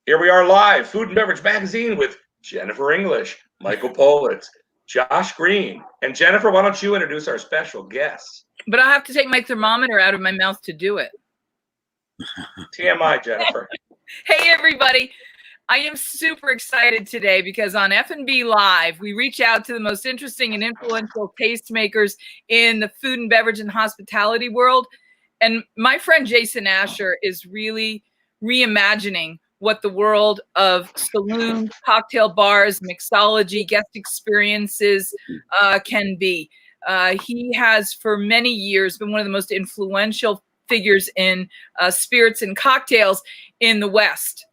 Here we are live, Food and Beverage Magazine with Jennifer English, Michael Politz, Josh Green. And Jennifer, why don't you introduce our special guests? But I'll have to take my thermometer out of my mouth to do it. TMI, Jennifer. Hey, everybody. I am super excited today because on F&B Live, we reach out to the most interesting and influential tastemakers in the food and beverage and hospitality world. And my friend Jason Asher is really reimagining what the world of saloon, cocktail bars, mixology, guest experiences can be. He has for many years been one of the most influential figures in spirits and cocktails in the West.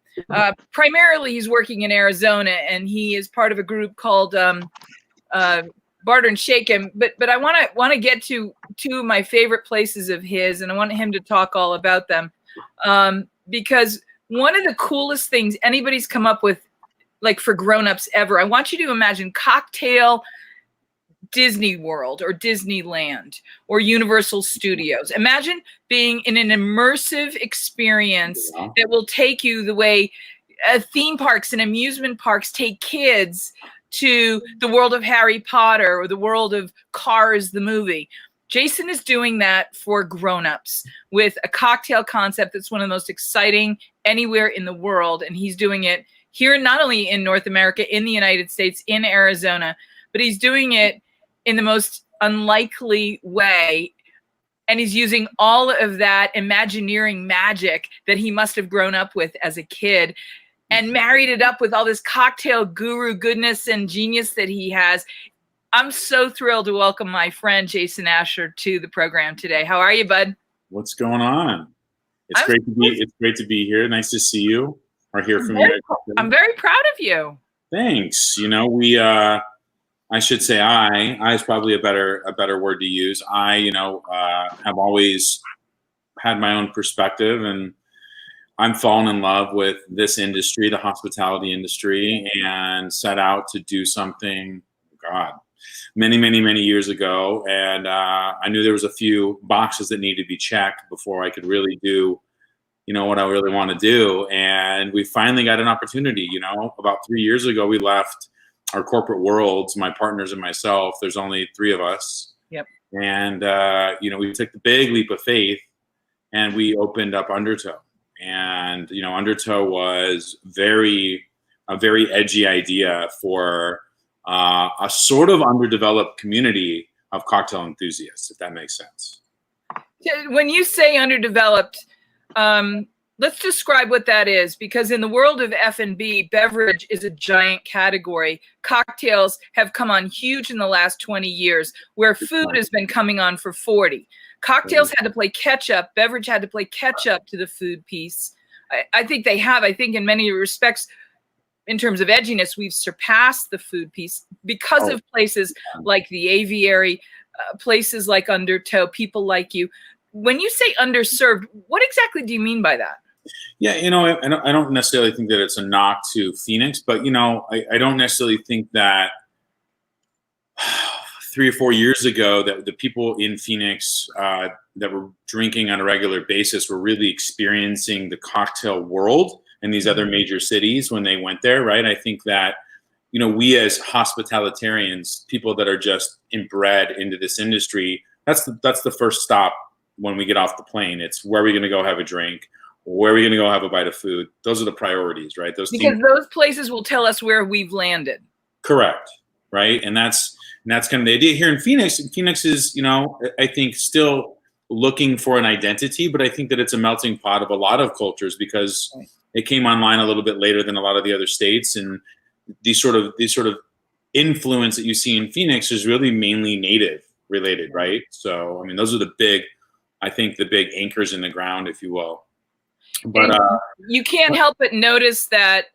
Primarily, he's working in Arizona, and he is part of a group called Barter and Shake Him. But I want to get to two of my favorite places of his, and I want him to talk all about them because one of the coolest things anybody's come up with, like for grown-ups ever, I want you to imagine cocktail Disney World or Disneyland or Universal Studios. Imagine being in an immersive experience that will take you the way theme parks and amusement parks take kids to the world of Harry Potter or the world of Cars, the movie. Jason is doing that for grown-ups with a cocktail concept that's one of the most exciting anywhere in the world. And he's doing it here, not only in North America, in the United States, in Arizona, but he's doing it in the most unlikely way. And he's using all of that Imagineering magic that he must have grown up with as a kid and married it up with all this cocktail guru goodness and genius that he has. I'm so thrilled to welcome my friend Jason Asher to the program today. How are you, bud? What's going on? It's great to be here. Nice to see you or hear from you. I'm very proud of you. Thanks. You know, we I should say I is probably a better word to use. I have always had my own perspective, and I'm fallen in love with this industry, the hospitality industry, and set out to do something, many years ago. And I knew there was a few boxes that needed to be checked before I could really do, what I really want to do. And we finally got an opportunity. About 3 years ago, we left our corporate worlds, my partners and myself. There's only 3 of us. Yep. And, we took the big leap of faith and we opened up Undertow. And, Undertow was a very edgy idea for a sort of underdeveloped community of cocktail enthusiasts, if that makes sense. When you say underdeveloped, let's describe what that is, because in the world of F&B, beverage is a giant category. Cocktails have come on huge in the last 20 years, where food has been coming on for 40. Cocktails had to play catch up. Beverage had to play catch up to the food piece. I think they have. I think in many respects, in terms of edginess, we've surpassed the food piece because of places like the Aviary, places like Undertow, people like you. When you say underserved, what exactly do you mean by that? Yeah, I don't necessarily think that it's a knock to Phoenix, but, I don't necessarily think that 3 or 4 years ago that the people in Phoenix that were drinking on a regular basis were really experiencing the cocktail world in these other major cities when they went there, right? I think that, we as hospitalitarians, people that are just inbred into this industry, that's the first stop when we get off the plane. It's where are we going to go have a drink? Where are we going to go have a bite of food? Those are the priorities, right? Those places will tell us where we've landed. Correct, right? And that's kind of the idea here in Phoenix. Phoenix is, I think still looking for an identity, but I think that it's a melting pot of a lot of cultures because it came online a little bit later than a lot of the other states, and these sort of influence that you see in Phoenix is really mainly native related, right? So, I mean, those are the big anchors in the ground, if you will. But you can't help but notice that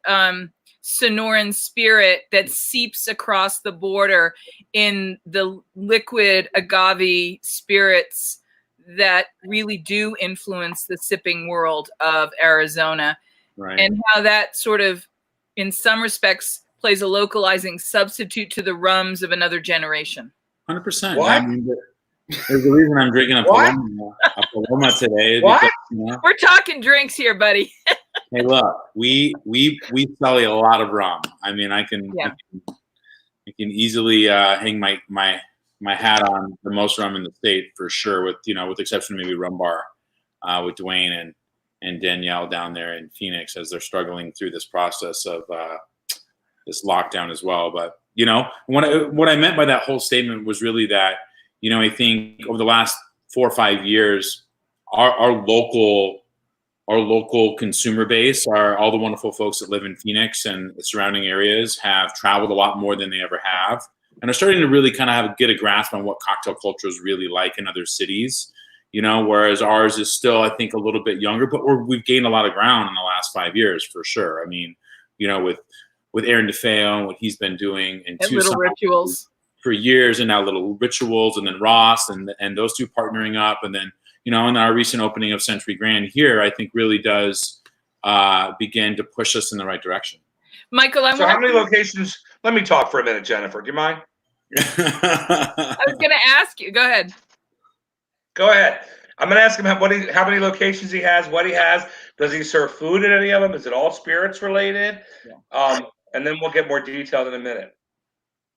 Sonoran spirit that seeps across the border in the liquid agave spirits that really do influence the sipping world of Arizona. Right. And how that sort of, in some respects, plays a localizing substitute to the rums of another generation. 100%. What? I mean, there's a reason I'm drinking a Paloma today. What? Because, We're talking drinks here, buddy. Hey, look, we sell a lot of rum. I mean, I can easily hang my hat on the most rum in the state for sure. With with the exception of maybe Rum Bar, with Dwayne and Danielle down there in Phoenix as they're struggling through this process of this lockdown as well. But what I meant by that whole statement was really that I think over the last 4 or 5 years, our local consumer base, all the wonderful folks that live in Phoenix and the surrounding areas, have traveled a lot more than they ever have, and are starting to really kind of get a grasp on what cocktail culture is really like in other cities. Whereas ours is still, I think, a little bit younger, but we've gained a lot of ground in the last 5 years for sure. I mean, with Aaron DeFeo and what he's been doing, and Little Rituals for years, and now Little Rituals, and then Ross and those two partnering up, and then in our recent opening of Century Grand here, I think really does begin to push us in the right direction. Michael, how many locations? Let me talk for a minute, Jennifer. Do you mind? I was going to ask you. Go ahead. Go ahead. I'm going to ask him how many locations he has, what he has. Does he serve food at any of them? Is it all spirits related? Yeah. And then we'll get more detailed in a minute.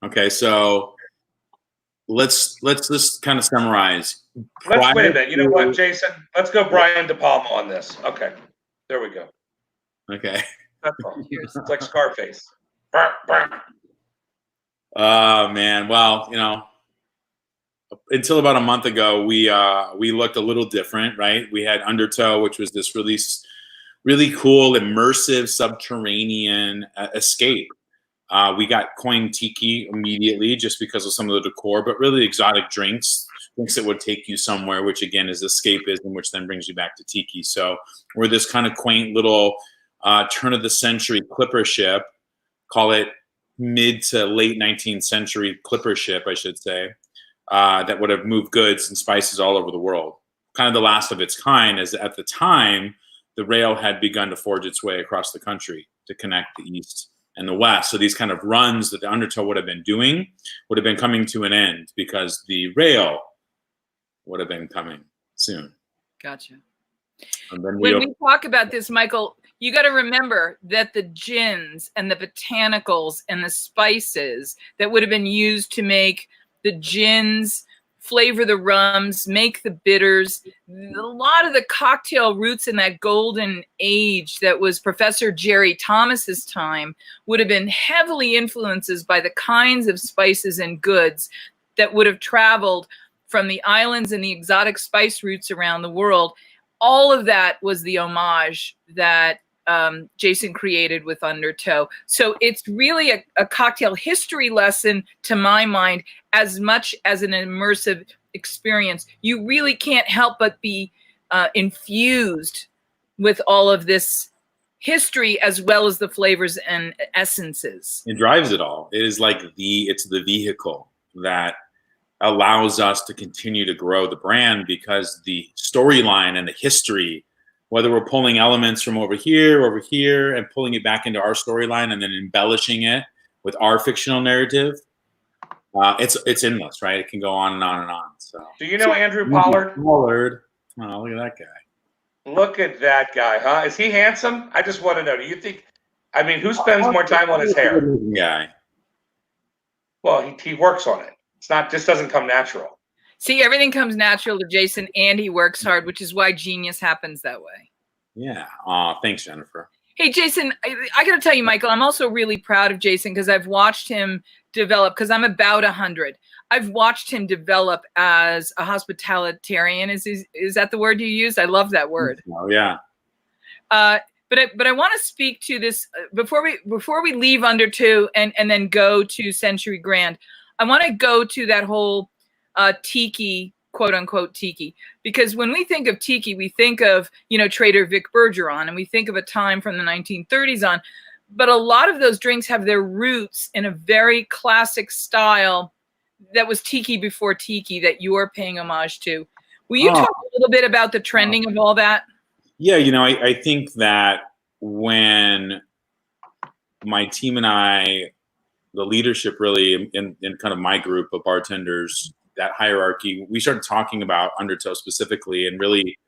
Okay, so let's just kind of summarize. Wait a minute. You know what, Jason? Let's go Brian De Palma on this. Okay, there we go. Okay. That's all. It's like Scarface. Oh man, well, until about a month ago, we looked a little different, right? We had Undertow, which was this really cool, immersive subterranean escape. We got coined tiki immediately just because of some of the decor, but really exotic drinks that would take you somewhere, which again is escapism, which then brings you back to tiki. So we're this kind of quaint little turn of the century clipper ship, call it mid to late 19th century clipper ship, I should say, that would have moved goods and spices all over the world. Kind of the last of its kind, as at the time, the rail had begun to forge its way across the country to connect the East and the West. So these kind of runs that the Undertow would have been doing would have been coming to an end because the rail would have been coming soon. Gotcha. And then when we talk about this, Michael, you got to remember that the gins and the botanicals and the spices that would have been used to make the gins, flavor the rums, make the bitters, a lot of the cocktail roots in that golden age that was Professor Jerry Thomas's time would have been heavily influenced by the kinds of spices and goods that would have traveled from the islands and the exotic spice routes around the world. All of that was the homage that Jason created with Undertow. So it's really a cocktail history lesson, to my mind, as much as an immersive experience. You really can't help but be infused with all of this history as well as the flavors and essences. It drives it all. It is like it's the vehicle that allows us to continue to grow the brand, because the storyline and the history, whether we're pulling elements from over here, and pulling it back into our storyline and then embellishing it with our fictional narrative, it's endless, right? It can go on and on and on. So, do you know Andrew Pollard? Pollard. Oh, look at that guy. Look at that guy, huh? Is he handsome? I just want to know. Do you think? I mean, who spends more time on his hair? Guy. Well, he works on it. It's not just doesn't come natural. See, everything comes natural to Jason, and he works hard, which is why genius happens that way. Yeah. Thanks, Jennifer. Hey, Jason, I got to tell you, Michael, I'm also really proud of Jason because I've watched him develop, because I'm about 100. I've watched him develop as a hospitalitarian. Is that the word you used? I love that word. Oh, yeah. But I want to speak to this before we leave Undertow and then go to Century Grand. I want to go to that whole tiki, quote unquote tiki, because when we think of tiki, we think of, Trader Vic Bergeron, and we think of a time from the 1930s on, but a lot of those drinks have their roots in a very classic style that was tiki before tiki that you are paying homage to. Will you talk a little bit about the trending of all that? Yeah, I think that when my team and I, the leadership really in kind of my group of bartenders, that hierarchy, we started talking about Undertow specifically and really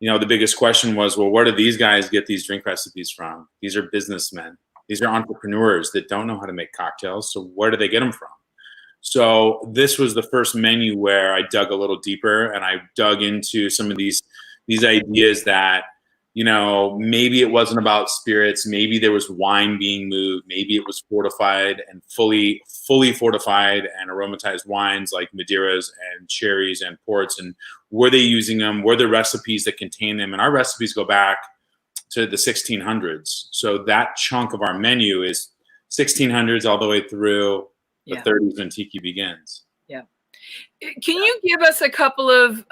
the biggest question was, well, where do these guys get these drink recipes from? These are businessmen. These are entrepreneurs that don't know how to make cocktails. So where do they get them from? So this was the first menu where I dug a little deeper, and I dug into some of these ideas that, maybe it wasn't about spirits. Maybe there was wine being moved. Maybe it was fortified and fully fortified and aromatized wines like Madeiras and cherries and ports. And were they using them? Were there recipes that contain them? And our recipes go back to the 1600s. So that chunk of our menu is 1600s all the way through the 30s when tiki begins. Yeah. Can you give us a couple of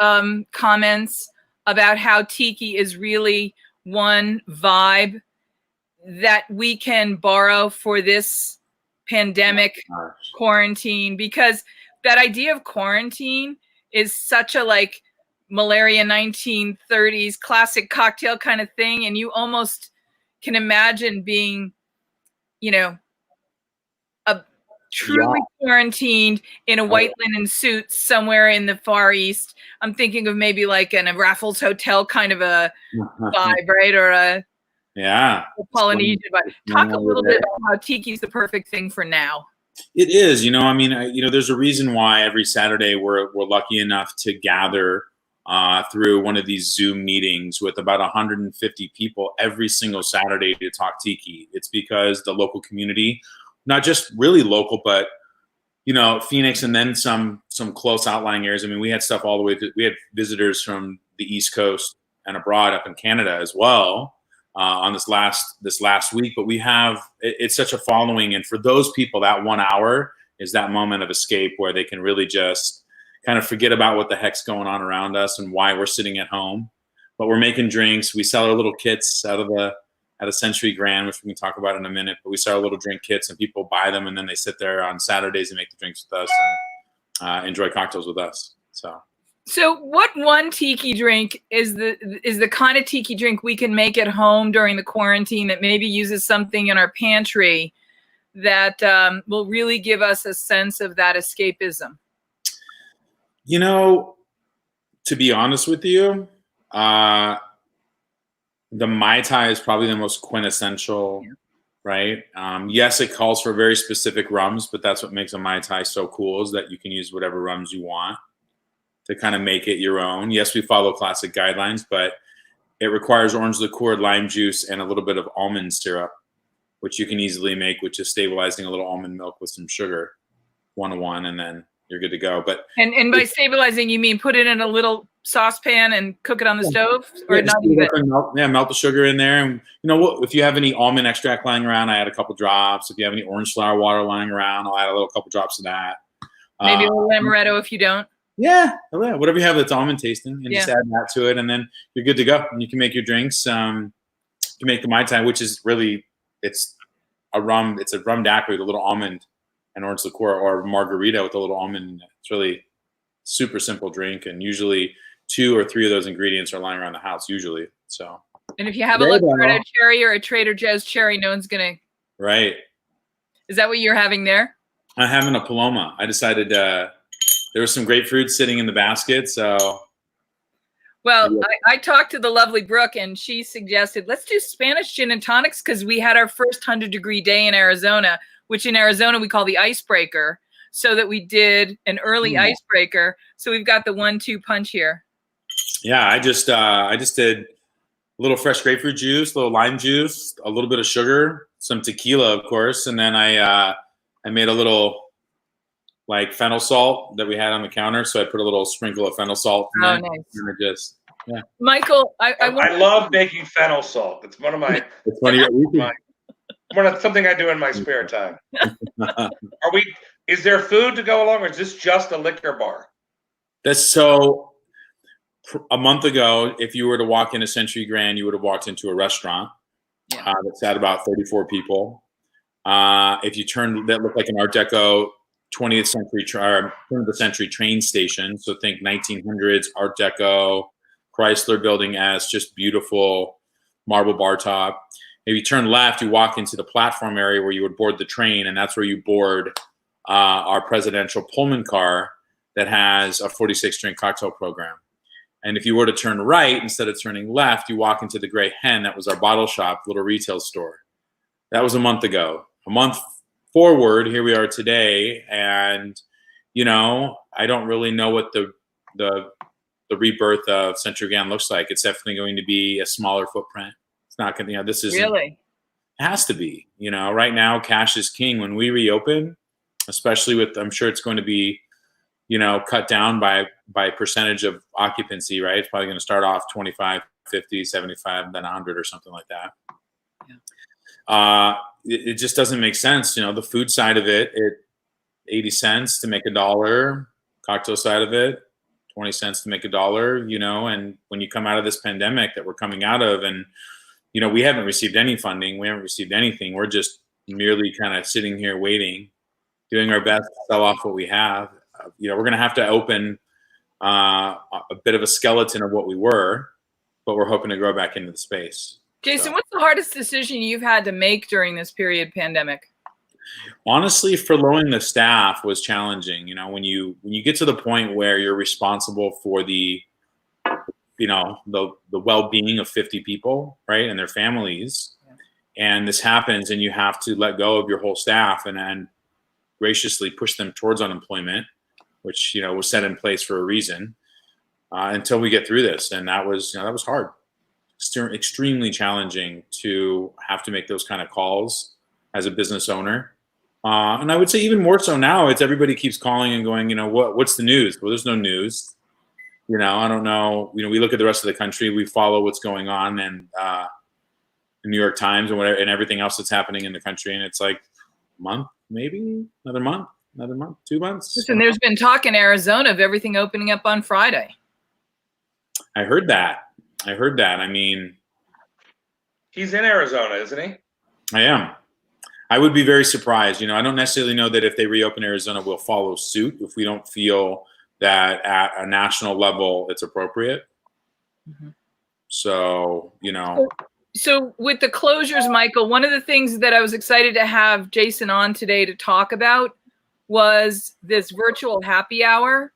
comments about how tiki is really one vibe that we can borrow for this pandemic quarantine? Because that idea of quarantine is such a like malaria 1930s classic cocktail kind of thing. And you almost can imagine being, truly quarantined in a white linen suit somewhere in the Far East. I'm thinking of maybe like a Raffles Hotel kind of a vibe, right? Or a Polynesian vibe. Talk a little bit about how tiki's the perfect thing for now. It is, there's a reason why every Saturday we're lucky enough to gather through one of these Zoom meetings with about 150 people every single Saturday to talk tiki. It's because the local community, not just really local, but Phoenix and then some close outlying areas. I mean, we had stuff all the way we had visitors from the East Coast and abroad up in Canada as well on this last week. But it's such a following, and for those people, that 1 hour is that moment of escape where they can really just kind of forget about what the heck's going on around us and why we're sitting at home. But we're making drinks. We sell our little kits at a Century Grand, which we can talk about in a minute, but we sell our little drink kits and people buy them, and then they sit there on Saturdays and make the drinks with us and enjoy cocktails with us. So what one tiki drink is the kind of tiki drink we can make at home during the quarantine that maybe uses something in our pantry that will really give us a sense of that escapism? To be honest with you, the Mai Tai is probably the most quintessential, right? Yes, it calls for very specific rums, but that's what makes a Mai Tai so cool, is that you can use whatever rums you want to kind of make it your own. Yes, we follow classic guidelines, but it requires orange liqueur, lime juice, and a little bit of almond syrup, which you can easily make with just stabilizing a little almond milk with some sugar, 1-to-1, and then you're good to go. But and by stabilizing, you mean put it in a little saucepan and cook it on the stove, or not even? Melt the sugar in there. And if you have any almond extract lying around, I add a couple drops. If you have any orange flower water lying around, I'll add a couple drops of that. Maybe a little amaretto if you don't. Yeah, whatever you have that's almond tasting, and just add that to it, and then you're good to go. And you can make your drinks. You can make the Mai Tai, which is really it's a rum daiquiri with a little almond and orange liqueur, or margarita with a little almond in it. It's really super simple drink, and usually 2 or 3 of those ingredients are lying around the house usually. So. And if you have a Loretto cherry or a Trader Joe's cherry, no one's gonna. Right. Is that what you're having there? I'm having a Paloma. I decided there was some grapefruit sitting in the basket, so. Well, I talked to the lovely Brooke, and she suggested let's do Spanish gin and tonics because we had our first 100-degree day in Arizona, which in Arizona we call the icebreaker. So that we did an early icebreaker. So we've got the 1-2 punch here. Yeah, I just did a little fresh grapefruit juice, a little lime juice, a little bit of sugar, some tequila, of course, and then I made a little like fennel salt that we had on the counter. So I put a little sprinkle of fennel salt in there. Nice. And Michael, I love making fennel salt. It's one of my. It's one of something I do in my spare time. Is there food to go along, or is this just a liquor bar? A month ago, if you were to walk into Century Grand, you would have walked into a restaurant that sat about 34 people. If you that looked like an Art Deco 20th century, turn of the century train station. So think 1900s Art Deco Chrysler building as just beautiful marble bar top. If you turn left, you walk into the platform area where you would board the train, and that's where you board our presidential Pullman car that has a 46 drink cocktail program. And if you were to turn right instead of turning left, you walk into the Gray Hen. That was our bottle shop, little retail store. That was a month ago. A month forward, here we are today, and I don't really know what the rebirth of Century Grand looks like. It's definitely going to be a smaller footprint. It's not going to, this is really. It has to be. Right now, cash is king. When we reopen, especially with, I'm sure it's going to be, cut down by percentage of occupancy, right? It's probably going to start off 25, 50, 75, then 100 or something like that. Yeah. It just doesn't make sense. The food side of it, 80 cents to make $1. Cocktail side of it, 20 cents to make $1, and when you come out of this pandemic that we're coming out of, and, we haven't received any funding, we haven't received anything. We're just merely kind of sitting here waiting, doing our best to sell off what we have. We're going to have to open a bit of a skeleton of what we were, but we're hoping to grow back into the space. Jason, what's the hardest decision you've had to make during this period pandemic? Honestly, furloughing the staff was challenging. When you get to the point where you're responsible for the well-being of 50 people, right, and their families, and this happens, and you have to let go of your whole staff and graciously push them towards unemployment, which was set in place for a reason, until we get through this, and that was hard, extremely challenging to have to make those kind of calls as a business owner. And I would say even more so now, it's everybody keeps calling and going, what's the news? Well, there's no news. I don't know. We look at the rest of the country, we follow what's going on, and the New York Times and whatever, and everything else that's happening in the country. And it's like a month, maybe another month, 2 months. Listen, there's been talk in Arizona of everything opening up on Friday. I heard that. I mean, he's in Arizona, isn't he? I am. I would be very surprised. I don't necessarily know that if they reopen Arizona, we'll follow suit if we don't feel that at a national level it's appropriate. Mm-hmm. So, So with the closures, Michael, one of the things that I was excited to have Jason on today to talk about was this virtual happy hour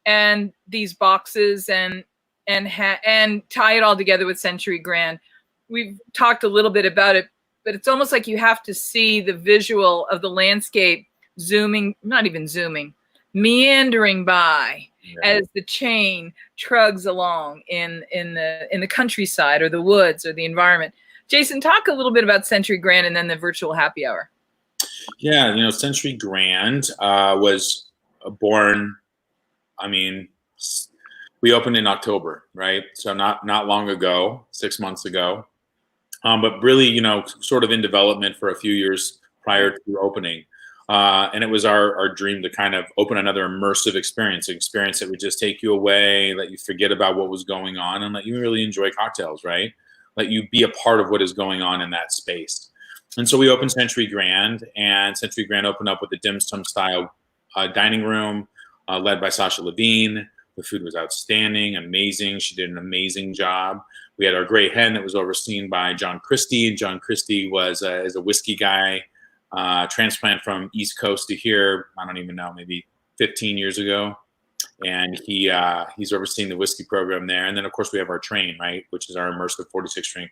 and these boxes and tie it all together with Century Grand. We've talked a little bit about it, but it's almost like you have to see the visual of the landscape meandering by as the chain trugs along in the countryside or the woods or the environment. Jason, talk a little bit about Century Grand and then the virtual happy hour. Yeah, Century Grand was born, we opened in October, right? So not long ago, 6 months ago. But really, sort of in development for a few years prior to opening. And it was our dream to kind of open another immersive experience that would just take you away, let you forget about what was going on, and let you really enjoy cocktails, right? Let you be a part of what is going on in that space. And so we opened Century Grand, and Century Grand opened up with a dim sum style dining room led by Sasha Levine. The food was outstanding, amazing. She did an amazing job. We had our Gray Hen that was overseen by John Christie. John Christie is a whiskey guy, transplant from East Coast to here, I don't even know, maybe 15 years ago. And he's overseeing the whiskey program there. And then, of course, we have our Train, right, which is our immersive 46-drink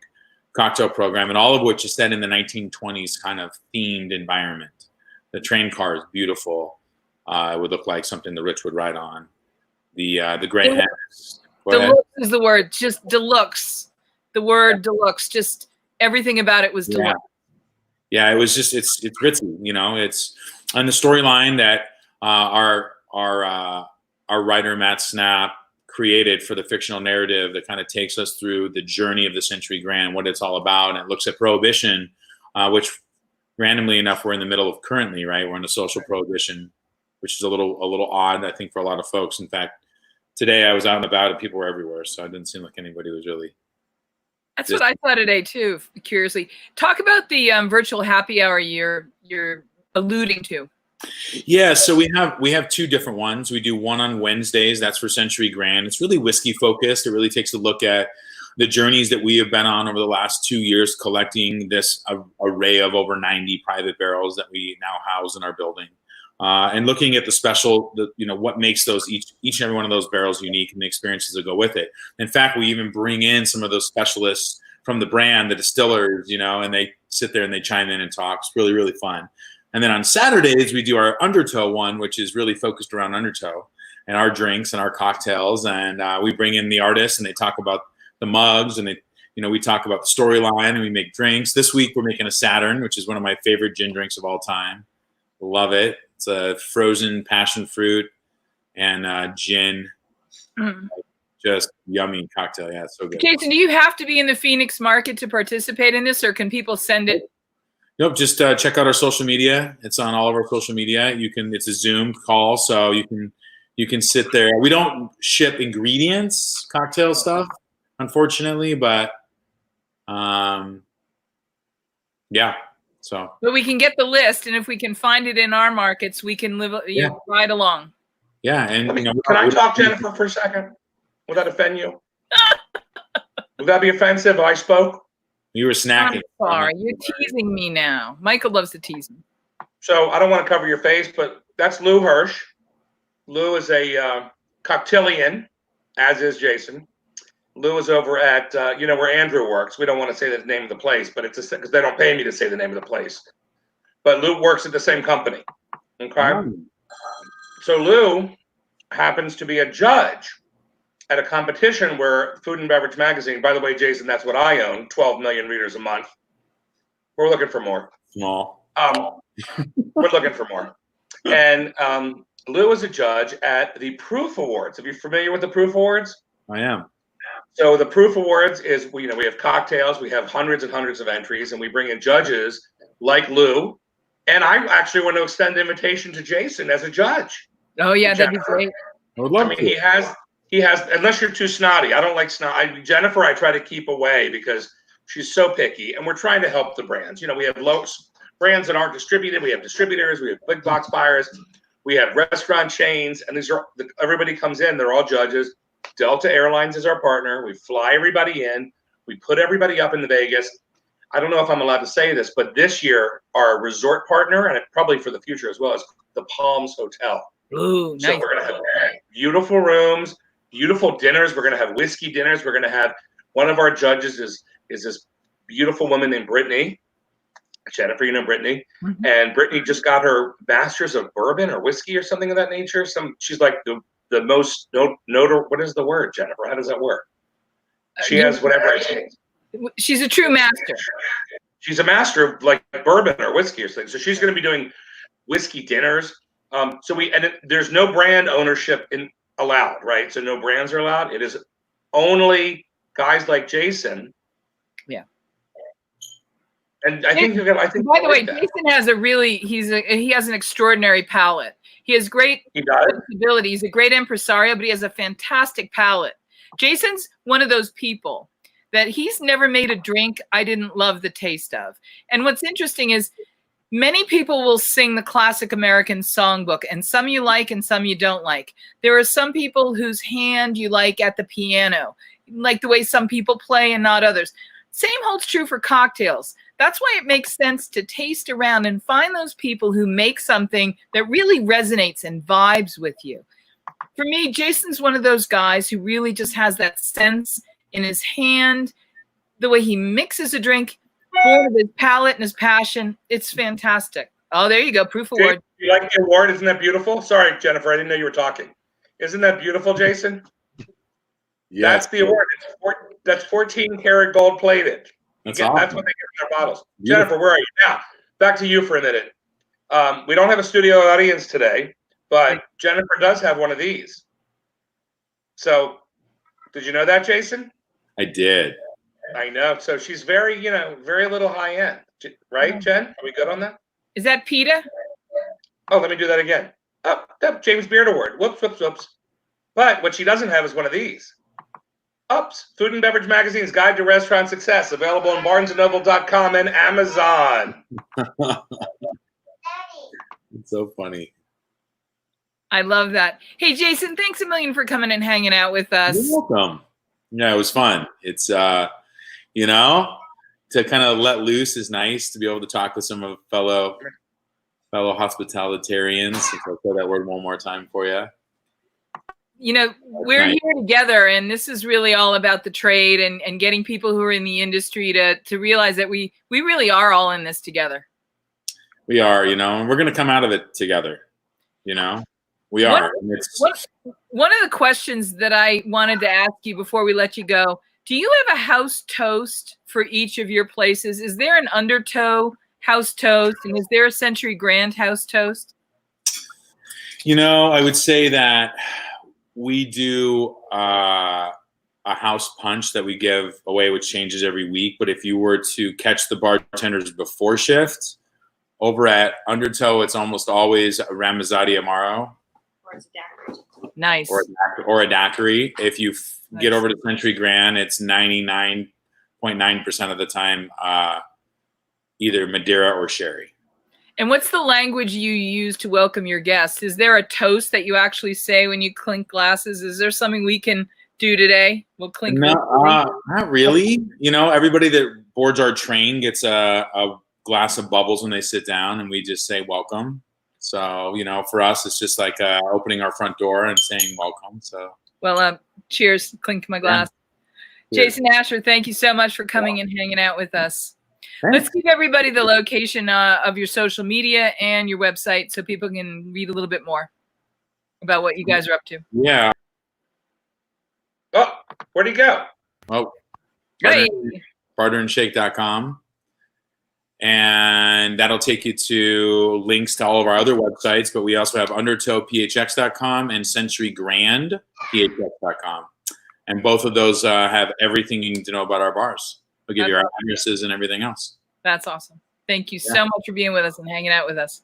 cocktail program, and all of which is set in the 1920s kind of themed environment. The train car is beautiful. It would look like something the rich would ride on. The Gray Hen. Deluxe is the word, just deluxe. The word deluxe, just everything about it was deluxe. Yeah, it was just it's ritzy, It's on the storyline that our writer Matt Snap created for the fictional narrative that kind of takes us through the journey of the Century Grand, what it's all about, and it looks at prohibition, which randomly enough we're in the middle of currently, right? We're in a social prohibition, which is a little odd, I think, for a lot of folks. In fact, today I was out and about and people were everywhere, so it didn't seem like anybody was really. That's what I thought today too. Curiously, talk about the virtual happy hour you're alluding to. Yeah, so we have two different ones. We do one on Wednesdays. That's for Century Grand. It's really whiskey focused. It really takes a look at the journeys that we have been on over the last 2 years, collecting this array of over 90 private barrels that we now house in our building. and looking at the special, what makes those each and every one of those barrels unique and the experiences that go with it. In fact, we even bring in some of those specialists from the brand, the distillers, and they sit there and they chime in and talk. It's really, really fun. And then on Saturdays, we do our undertow one, which is really focused around undertow and our drinks and our cocktails. And we bring in the artists and they talk about the mugs, and we talk about the storyline, and we make drinks. This week, we're making a Saturn, which is one of my favorite gin drinks of all time. Love it. It's a frozen passion fruit and gin. Just yummy cocktail. Yeah, it's so good. Jason, do you have to be in the Phoenix market to participate in this, or can people send it? Nope. Just check out our social media. It's on all of our social media. It's a Zoom call, so you can sit there. We don't ship ingredients, cocktail stuff, unfortunately, but yeah. So. But we can get the list, and if we can find it in our markets, we can ride along. Yeah, and can I talk, Jennifer, for a second? Will that offend you? Will that be offensive if I spoke? You were snacking. I'm sorry. You're teasing me now. Michael loves to tease me. So I don't want to cover your face, but that's Lou Hirsch. Lou is a cocktailian, as is Jason. Lou is over at, where Andrew works. We don't want to say the name of the place, but it's because they don't pay me to say the name of the place. But Lou works at the same company. Okay? So Lou happens to be a judge at a competition where Food and Beverage Magazine, by the way, Jason, that's what I own, 12 million readers a month. We're looking for more. Small. We're looking for more. And Lou is a judge at the Proof Awards. Are you familiar with the Proof Awards? I am. So the Proof Awards is, we have cocktails, we have hundreds and hundreds of entries, and we bring in judges like Lou. And I actually want to extend the invitation to Jason as a judge. Oh yeah, that'd be great. I would love to. He has, unless you're too snotty. I don't like snot. Jennifer, I try to keep away because she's so picky, and we're trying to help the brands. We have brands that aren't distributed. We have distributors. We have big box buyers. We have restaurant chains, and everybody comes in. They're all judges. Delta Airlines is our partner. We fly everybody in. We put everybody up in the Vegas. I don't know if I'm allowed to say this, but this year our resort partner, and probably for the future as well, is the Palms Hotel. Ooh, so nice. We're going to have beautiful rooms, beautiful dinners. We're going to have whiskey dinners. We're going to have one of our judges is this beautiful woman named Brittany. Jennifer, Brittany. Mm-hmm. And Brittany just got her master's of bourbon or whiskey or something of that nature. She's like the most notable. What is the word, Jennifer? How does that work? She has whatever it takes. She's a true master. She's a master of like bourbon or whiskey or something. So she's going to be doing whiskey dinners. There's no brand ownership allowed, right? So no brands are allowed. It is only guys like Jason. Yeah. And I think by the way, Jason has he has an extraordinary palate. He has great sensibility. He's a great impresario, but he has a fantastic palate. Jason's one of those people that he's never made a drink I didn't love the taste of. And what's interesting is many people will sing the classic American songbook, and some you like and some you don't like. There are some people whose hand you like at the piano, like the way some people play and not others. Same holds true for cocktails. That's why it makes sense to taste around and find those people who make something that really resonates and vibes with you. For me, Jason's one of those guys who really just has that sense in his hand, the way he mixes a drink, born of his palate and his passion. It's fantastic. Oh, there you go. Proof award. You like the award? Isn't that beautiful? Sorry, Jennifer. I didn't know you were talking. Isn't that beautiful, Jason? Yeah. That's the award. That's 14 karat gold plated. That's awesome. That's what they get in their bottles. Beautiful. Jennifer, where are you? Now, back to you for a minute. We don't have a studio audience today, but Jennifer does have one of these. So, did you know that, Jason? I did. I know. So she's very, very little high end, right, Jen? Are we good on that? Is that PETA? Oh, let me do that again. Oh, that James Beard Award. Whoops. But what she doesn't have is one of these. Oops. Food and Beverage Magazine's Guide to Restaurant Success, available on BarnesandNoble.com and Amazon. It's so funny. I love that. Hey, Jason, thanks a million for coming and hanging out with us. You're welcome. Yeah, it was fun. It's, to kind of let loose is nice to be able to talk with some fellow fellow hospitalitarians. If I say that word one more time for you. You know, we're here together, and this is really all about the trade and getting people who are in the industry to realize that we really are all in this together. We are, you know, and we're going to come out of it together. You know, we are. One of the questions that I wanted to ask you before we let you go, do you have a house toast for each of your places? Is there an undertow house toast, and is there a Century Grand house toast? You know, I would say that we do a house punch that we give away, which changes every week. But if you were to catch the bartenders before shift, over at Undertow, it's almost always a Ramazzotti Amaro. Or it's a daiquiri. Nice. Or a daiquiri. If you get over to Century Grand, it's 99.9% of the time either Madeira or sherry. And what's the language you use to welcome your guests? Is there a toast that you actually say when you clink glasses? Is there something we can do today? We'll clink. No, not really. You know, everybody that boards our train gets a glass of bubbles when they sit down, and we just say welcome. So, you know, for us, it's just like opening our front door and saying welcome. So, well, cheers. Clink my glass. Yeah. Jason Asher, thank you so much for coming and hanging out with us. Thanks. Let's give everybody the location of your social media and your website so people can read a little bit more about what you guys are up to. Yeah. Oh, where'd he go? Oh, hey. barterandshake.com. And that'll take you to links to all of our other websites, but we also have undertowphx.com and centurygrandphx.com. And both of those have everything you need to know about our bars. We'll give you our addresses and everything else. That's awesome. Thank you so much for being with us and hanging out with us.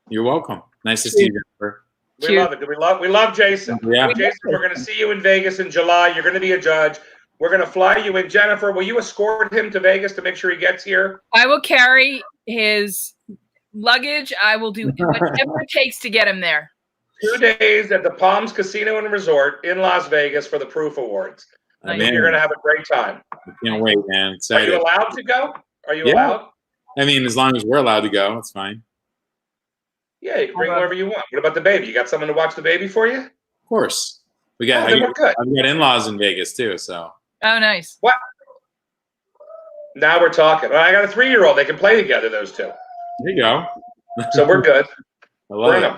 You're welcome. Nice to see you, Jennifer. We love it. We love Jason. Yeah. Jason, we're going to see you in Vegas in July. You're going to be a judge. We're going to fly you in. Jennifer, will you escort him to Vegas to make sure he gets here? I will carry his luggage. I will do whatever it takes to get him there. 2 days at the Palms Casino and Resort in Las Vegas for the Proof Awards. I think you're going to have a great time. I can't wait, man. Excited. Are you allowed to go? Are you allowed? I mean, as long as we're allowed to go, it's fine. Yeah, you can bring whoever you want. What about the baby? You got someone to watch the baby for you? Of course. I've got in-laws in Vegas too, so. Oh, nice. What? Now we're talking. Well, I got a 3-year-old. They can play together, those two. There you go. So we're good. I love it.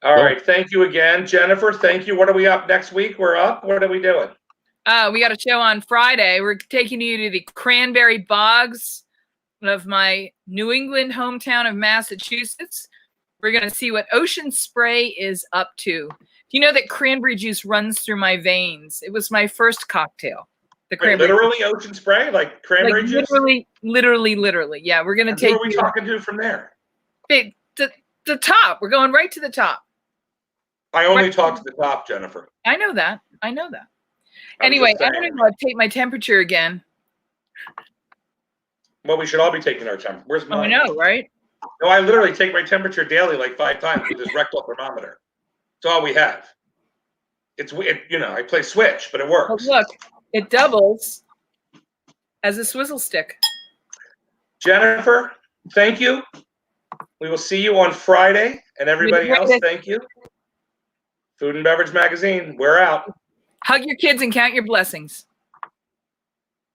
All right. Thank you again, Jennifer. Thank you. What are we up next week? We're up. What are we doing? We got a show on Friday. We're taking you to the cranberry bogs of my New England hometown of Massachusetts. We're going to see what Ocean Spray is up to. Do you know that cranberry juice runs through my veins? It was my first cocktail. The cranberry literally Ocean Spray? Like cranberry juice? Literally. Yeah, we're going to take. Who are we talking to from there? The top. We're going right to the top. I only talk to the top, Jennifer. I know that. Anyway, I don't even want to take my temperature again. Well, we should all be taking our temperature. Where's mine? I know, right? No, I literally take my temperature daily like 5 times with this rectal thermometer. It's all we have. I play switch, but it works. Oh, look, it doubles as a swizzle stick. Jennifer, thank you. We will see you on Friday. And everybody else, thank you. Food and Beverage Magazine, we're out. Hug your kids and count your blessings.